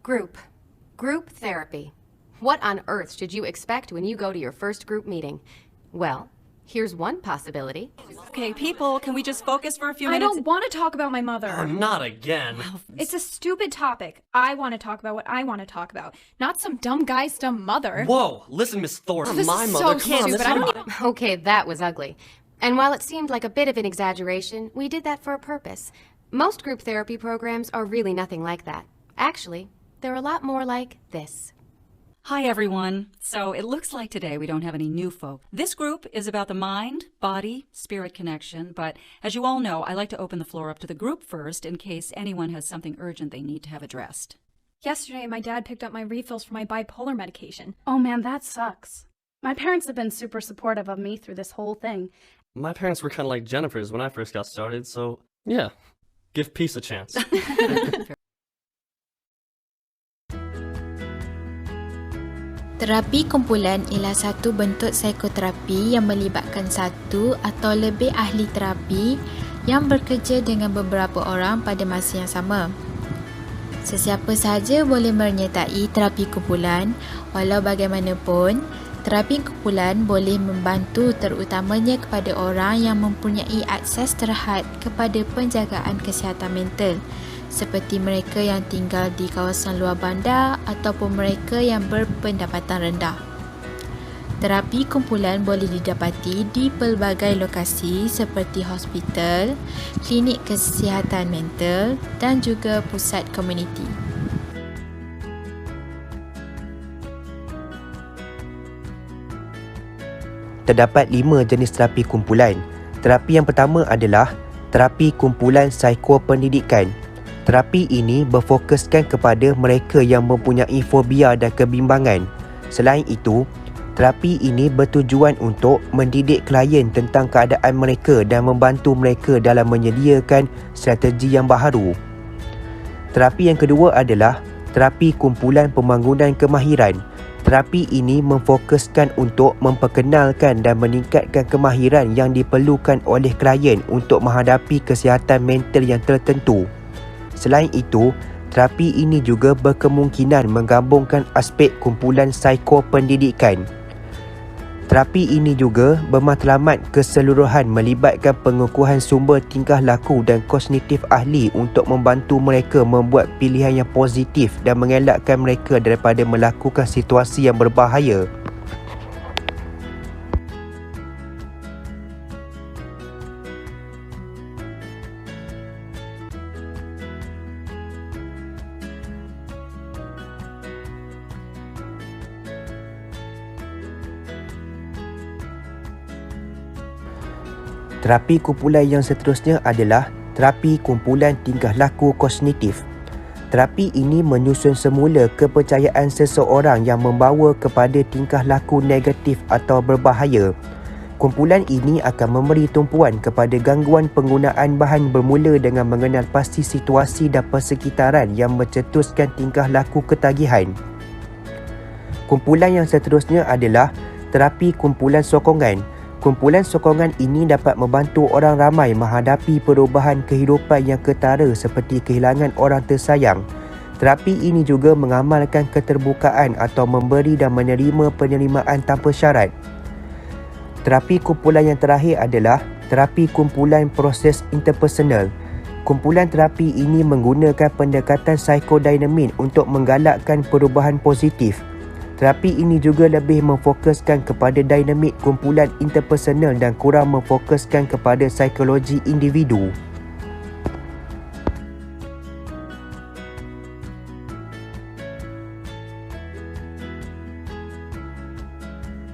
Group therapy. What on earth should you expect when you go to your first group meeting? Well, here's one possibility. Okay, people, can we just focus for a few minutes? I don't want to talk about my mother. Oh, not again. It's a stupid topic. I want to talk about what I want to talk about, not some dumb guy's dumb mother. Whoa, listen, Miss Thornton. This My is mother. so Come on, stupid. this I is don't not- Okay, that was ugly. And while it seemed like a bit of an exaggeration, we did that for a purpose. Most group therapy programs are really nothing like that. Actually, they're a lot more like this. Hi, everyone. So it looks like today we don't have any new folk. This group is about the mind, body, spirit connection, but as you all know, I like to open the floor up to the group first in case anyone has something urgent they need to have addressed. Yesterday, my dad picked up my refills for my bipolar medication. Oh man, that sucks. My parents have been super supportive of me through this whole thing. My parents were kind of like Jennifer's when I first got started, so yeah, give peace a chance. Terapi kumpulan ialah satu bentuk psikoterapi yang melibatkan satu atau lebih ahli terapi yang bekerja dengan beberapa orang pada masa yang sama. Sesiapa sahaja boleh menyertai terapi kumpulan, walau bagaimanapun, terapi kumpulan boleh membantu terutamanya kepada orang yang mempunyai akses terhad kepada penjagaan kesihatan mental, seperti mereka yang tinggal di kawasan luar bandar ataupun mereka yang berpendapatan rendah. Terapi kumpulan boleh didapati di pelbagai lokasi seperti hospital, klinik kesihatan mental dan juga pusat komuniti. Terdapat 5 jenis terapi kumpulan. Terapi yang pertama adalah terapi kumpulan psikopendidikan. Terapi ini berfokuskan kepada mereka yang mempunyai fobia dan kebimbangan. Selain itu, terapi ini bertujuan untuk mendidik klien tentang keadaan mereka dan membantu mereka dalam menyediakan strategi yang baharu. Terapi yang kedua adalah terapi kumpulan pembangunan kemahiran. Terapi ini memfokuskan untuk memperkenalkan dan meningkatkan kemahiran yang diperlukan oleh klien untuk menghadapi kesihatan mental yang tertentu. Selain itu, terapi ini juga berkemungkinan menggabungkan aspek kumpulan psikopendidikan. Terapi ini juga bermatlamat keseluruhan melibatkan pengukuhan sumber tingkah laku dan kognitif ahli untuk membantu mereka membuat pilihan yang positif dan mengelakkan mereka daripada melakukan situasi yang berbahaya. Terapi kumpulan yang seterusnya adalah terapi kumpulan tingkah laku kognitif. Terapi ini menyusun semula kepercayaan seseorang yang membawa kepada tingkah laku negatif atau berbahaya. Kumpulan ini akan memberi tumpuan kepada gangguan penggunaan bahan bermula dengan mengenal pasti situasi dan persekitaran yang mencetuskan tingkah laku ketagihan. Kumpulan yang seterusnya adalah terapi kumpulan sokongan. Kumpulan sokongan ini dapat membantu orang ramai menghadapi perubahan kehidupan yang ketara seperti kehilangan orang tersayang. Terapi ini juga mengamalkan keterbukaan atau memberi dan menerima penerimaan tanpa syarat. Terapi kumpulan yang terakhir adalah terapi kumpulan proses interpersonal. Kumpulan terapi ini menggunakan pendekatan psikodinamik untuk menggalakkan perubahan positif. Terapi ini juga lebih memfokuskan kepada dinamik kumpulan interpersonal dan kurang memfokuskan kepada psikologi individu.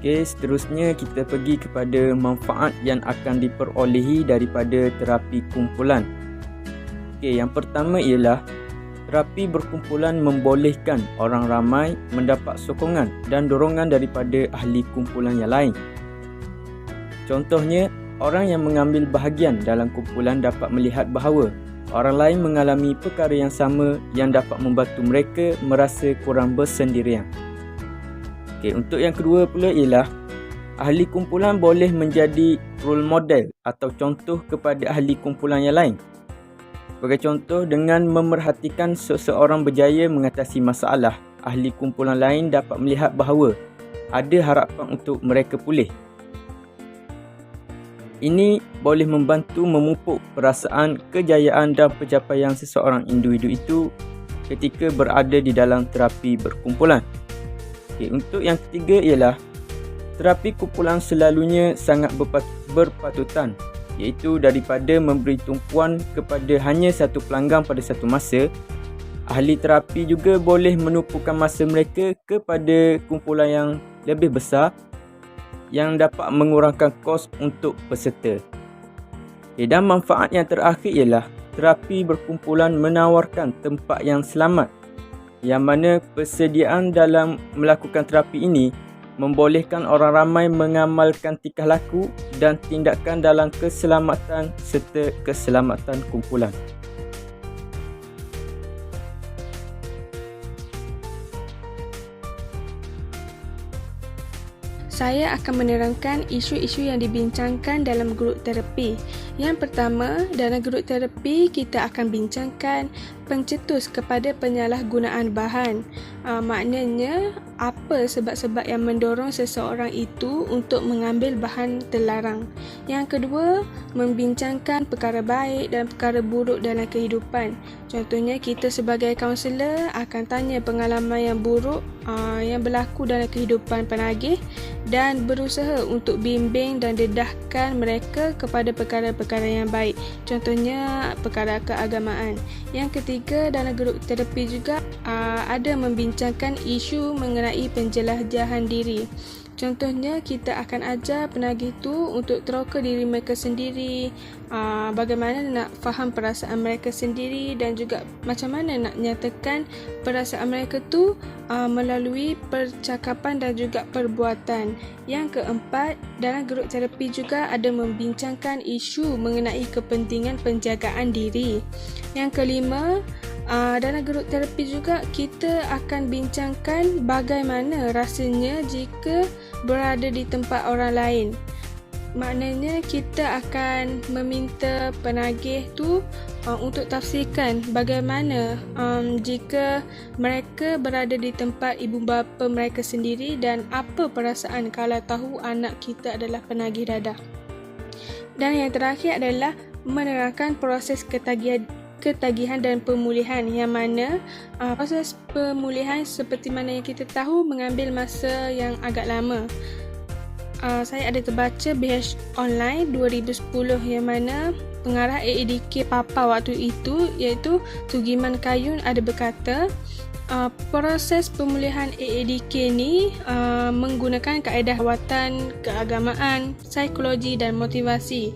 Okey, seterusnya kita pergi kepada manfaat yang akan diperolehi daripada terapi kumpulan. Okey, yang pertama ialah terapi berkumpulan membolehkan orang ramai mendapat sokongan dan dorongan daripada ahli kumpulan yang lain. Contohnya, orang yang mengambil bahagian dalam kumpulan dapat melihat bahawa orang lain mengalami perkara yang sama yang dapat membantu mereka merasa kurang bersendirian. Okey, untuk yang kedua pula ialah ahli kumpulan boleh menjadi role model atau contoh kepada ahli kumpulan yang lain. Sebagai contoh, dengan memerhatikan seseorang berjaya mengatasi masalah, ahli kumpulan lain dapat melihat bahawa ada harapan untuk mereka pulih. Ini boleh membantu memupuk perasaan kejayaan dan pencapaian seseorang individu itu ketika berada di dalam terapi berkumpulan. Untuk yang ketiga ialah terapi kumpulan selalunya sangat berpatutan, iaitu daripada memberi tumpuan kepada hanya satu pelanggan pada satu masa. Ahli terapi juga boleh menumpukan masa mereka kepada kumpulan yang lebih besar yang dapat mengurangkan kos untuk peserta. Dan manfaat yang terakhir ialah terapi berkumpulan menawarkan tempat yang selamat, yang mana persediaan dalam melakukan terapi ini membolehkan orang ramai mengamalkan tingkah laku dan tindakan dalam keselamatan serta keselamatan kumpulan. Saya akan menerangkan isu-isu yang dibincangkan dalam grup terapi. Yang pertama, dalam grup terapi kita akan bincangkan pencetus kepada penyalahgunaan bahan. Maknanya, apa sebab-sebab yang mendorong seseorang itu untuk mengambil bahan terlarang. Yang kedua, membincangkan perkara baik dan perkara buruk dalam kehidupan. Contohnya, kita sebagai kaunselor akan tanya pengalaman yang buruk yang berlaku dalam kehidupan penagih dan berusaha untuk bimbing dan dedahkan mereka kepada perkara-perkara yang baik. Contohnya, perkara keagamaan. Yang ketiga, dalam grup terapi juga ada membincangkan isu mengenai penjelajahan diri. Contohnya, kita akan ajar penagih itu untuk teroka diri mereka sendiri, bagaimana nak faham perasaan mereka sendiri dan juga macam mana nak nyatakan perasaan mereka tu melalui percakapan dan juga perbuatan. Yang keempat, dalam grup terapi juga ada membincangkan isu mengenai kepentingan penjagaan diri. Yang kelima, dalam grup terapi juga kita akan bincangkan bagaimana rasanya jika berada di tempat orang lain. Maknanya kita akan meminta penagih tu untuk tafsirkan bagaimana jika mereka berada di tempat ibu bapa mereka sendiri dan apa perasaan kalau tahu anak kita adalah penagih dadah. Dan yang terakhir adalah menerangkan proses ketagihan dan pemulihan, yang mana proses pemulihan seperti mana yang kita tahu mengambil masa yang agak lama. Saya ada terbaca BH Online 2010 yang mana pengarah AADK Papa waktu itu iaitu Tugiman Kayun ada berkata proses pemulihan AADK ni menggunakan kaedah rawatan, keagamaan, psikologi dan motivasi.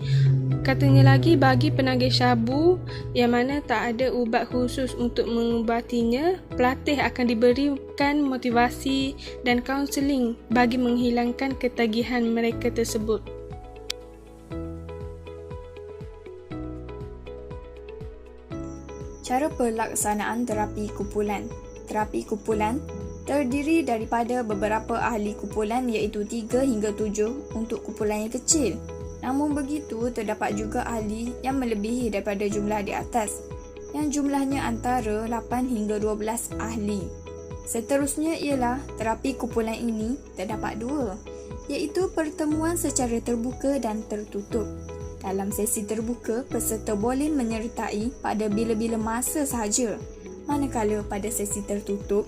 Katanya lagi, bagi penagih syabu yang mana tak ada ubat khusus untuk mengubatinya, pelatih akan diberikan motivasi dan kaunseling bagi menghilangkan ketagihan mereka tersebut. Cara pelaksanaan terapi kumpulan. Terapi kumpulan terdiri daripada beberapa ahli kumpulan iaitu 3 hingga 7 untuk kumpulan yang kecil. Namun begitu, terdapat juga ahli yang melebihi daripada jumlah di atas, yang jumlahnya antara 8 hingga 12 ahli. Seterusnya ialah terapi kumpulan ini terdapat 2, iaitu pertemuan secara terbuka dan tertutup. Dalam sesi terbuka, peserta boleh menyertai pada bila-bila masa sahaja. Manakala pada sesi tertutup,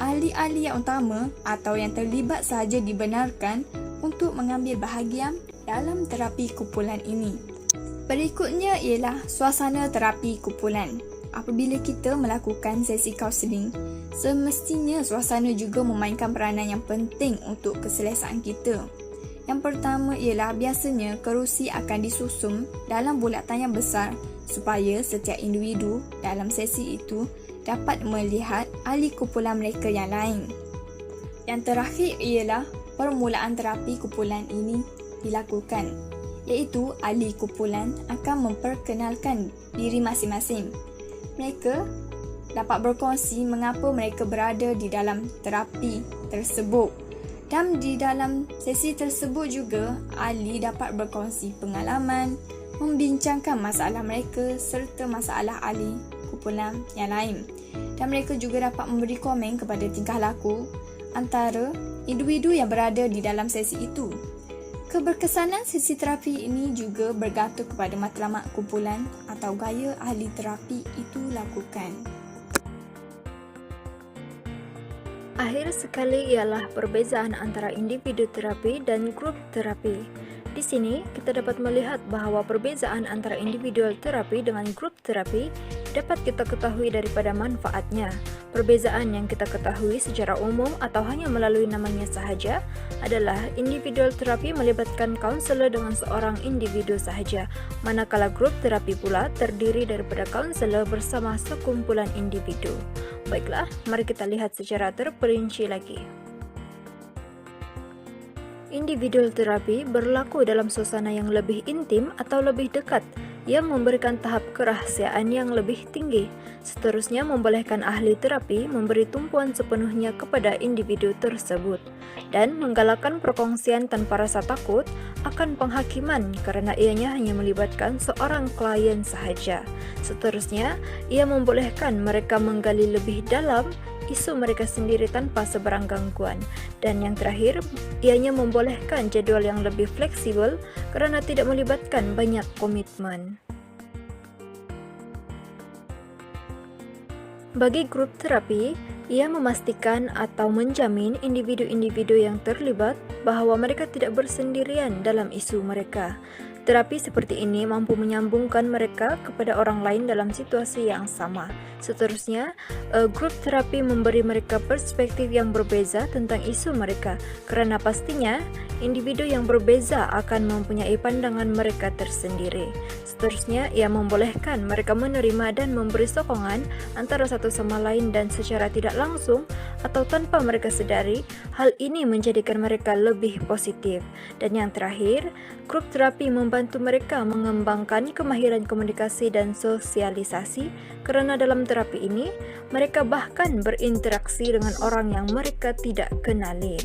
ahli-ahli yang utama atau yang terlibat sahaja dibenarkan untuk mengambil bahagian dalam terapi kumpulan ini. Berikutnya ialah suasana terapi kumpulan. Apabila kita melakukan sesi kaunseling, semestinya suasana juga memainkan peranan yang penting untuk keselesaan kita. Yang pertama ialah biasanya kerusi akan disusun dalam bulatan yang besar supaya setiap individu dalam sesi itu dapat melihat ahli kumpulan mereka yang lain. Yang terakhir ialah permulaan terapi kumpulan ini dilakukan, iaitu ahli kumpulan akan memperkenalkan diri masing-masing. Mereka dapat berkongsi mengapa mereka berada di dalam terapi tersebut. Dan di dalam sesi tersebut juga, ahli dapat berkongsi pengalaman, membincangkan masalah mereka serta masalah ahli kumpulan yang lain. Dan mereka juga dapat memberi komen kepada tingkah laku antara individu yang berada di dalam sesi itu. Keberkesanan sesi terapi ini juga bergantung kepada matlamat kumpulan atau gaya ahli terapi itu lakukan. Akhir sekali ialah perbezaan antara individu terapi dan grup terapi. Di sini, kita dapat melihat bahawa perbezaan antara individual terapi dengan grup terapi dapat kita ketahui daripada manfaatnya. Perbezaan yang kita ketahui secara umum atau hanya melalui namanya sahaja adalah individual terapi melibatkan kaunselor dengan seorang individu sahaja, manakala grup terapi pula terdiri daripada kaunselor bersama sekumpulan individu. Baiklah, mari kita lihat secara terperinci lagi. Individual terapi berlaku dalam suasana yang lebih intim atau lebih dekat yang memberikan tahap kerahasiaan yang lebih tinggi. Seterusnya membolehkan ahli terapi memberi tumpuan sepenuhnya kepada individu tersebut dan menggalakkan perkongsian tanpa rasa takut akan penghakiman kerana ianya hanya melibatkan seorang klien sahaja. Seterusnya, ia membolehkan mereka menggali lebih dalam isu mereka sendiri tanpa sebarang gangguan. Dan yang terakhir, ianya membolehkan jadual yang lebih fleksibel kerana tidak melibatkan banyak komitmen. Bagi grup terapi, ia memastikan atau menjamin individu-individu yang terlibat bahawa mereka tidak bersendirian dalam isu mereka. Terapi seperti ini mampu menyambungkan mereka kepada orang lain dalam situasi yang sama. Seterusnya, grup terapi memberi mereka perspektif yang berbeza tentang isu mereka kerana pastinya individu yang berbeza akan mempunyai pandangan mereka tersendiri. Seterusnya, ia membolehkan mereka menerima dan memberi sokongan antara satu sama lain dan secara tidak langsung atau tanpa mereka sedari, hal ini menjadikan mereka lebih positif. Dan yang terakhir, grup terapi membantu mereka mengembangkan kemahiran komunikasi dan sosialisasi kerana dalam terapi ini, mereka bahkan berinteraksi dengan orang yang mereka tidak kenali.